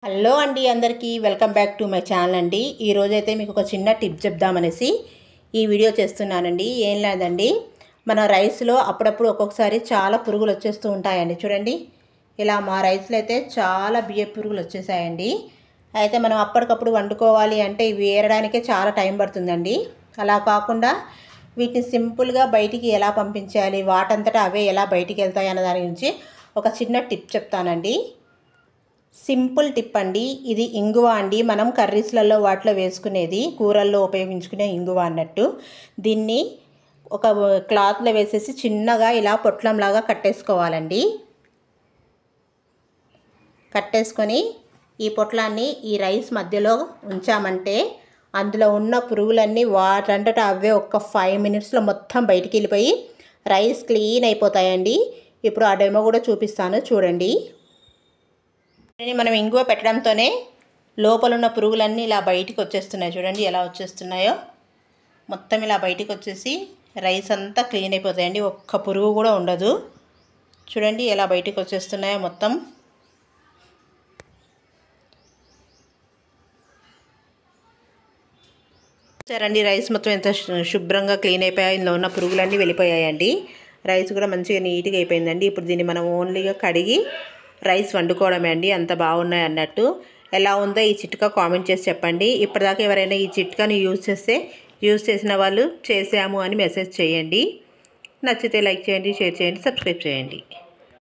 Hello అండి, అందరికీ welcome back to my channel అండి. ఈరోజైతే మీకు ఒక చిన్న టిప్ చెప్దామనేసి ఈ వీడియో చేస్తున్నానండి. ఏం లేదండి, మన రైస్లో అప్పుడప్పుడు ఒక్కొక్కసారి చాలా పురుగులు వచ్చేస్తూ ఉంటాయండి. చూడండి, ఇలా మా రైస్లో అయితే చాలా బియ్య పురుగులు వచ్చేసాయండి. అయితే మనం అప్పటికప్పుడు వండుకోవాలి అంటే ఇవి ఏరడానికే చాలా టైం పడుతుందండి. అలా కాకుండా వీటిని సింపుల్గా బయటికి ఎలా పంపించాలి, వాటంతటా అవే ఎలా బయటికి వెళ్తాయి అన్న దాని గురించి ఒక చిన్న టిప్ చెప్తానండి. సింపుల్ టిప్ అండి. ఇది ఇంగువ అండి. మనం కర్రీస్లలో వాటిలో వేసుకునేది, కూరల్లో ఉపయోగించుకునే ఇంగువ అన్నట్టు. దీన్ని ఒక క్లాత్లో వేసేసి చిన్నగా ఇలా పొట్లంలాగా కట్టేసుకోవాలండి. కట్టేసుకొని ఈ పొట్లాన్ని ఈ రైస్ మధ్యలో ఉంచామంటే అందులో ఉన్న పురుగులన్నీ వాటంతట అవే ఒక్క 5 మినిట్స్లో మొత్తం బయటికి వెళ్ళిపోయి రైస్ క్లీన్ అయిపోతాయండి. ఇప్పుడు ఆ డెమో కూడా చూపిస్తాను, చూడండి. మనం ఇంగువ పెట్టడంతోనే లోపల ఉన్న పురుగులన్నీ ఇలా బయటికి వచ్చేస్తున్నాయి. చూడండి ఎలా వచ్చేస్తున్నాయో. మొత్తం ఇలా బయటికి వచ్చేసి రైస్ అంతా క్లీన్ అయిపోతాయండి. ఒక్క పురుగు కూడా ఉండదు. చూడండి ఎలా బయటికి వచ్చేస్తున్నాయో మొత్తం. సరేండి, రైస్ మొత్తం ఎంత శుభ్రంగా క్లీన్ అయిపోయాయి. ఇందులో ఉన్న పురుగులన్నీ వెళ్ళిపోయాయండి. రైస్ కూడా మంచిగా నీట్గా అయిపోయిందండి. ఇప్పుడు దీన్ని మనం ఓన్లీగా కడిగి రైస్ వండుకోవడమే అండి. అంత బాగున్నాయి అన్నట్టు. ఎలా ఉందో ఈ చిట్కా కామెంట్ చేసి చెప్పండి. ఇప్పటిదాకా ఎవరైనా ఈ చిట్కాని యూజ్ చేసిన వాళ్ళు చేసాము అని మెసేజ్ చేయండి. నచ్చితే లైక్ చేయండి, షేర్ చేయండి, సబ్స్క్రైబ్ చేయండి.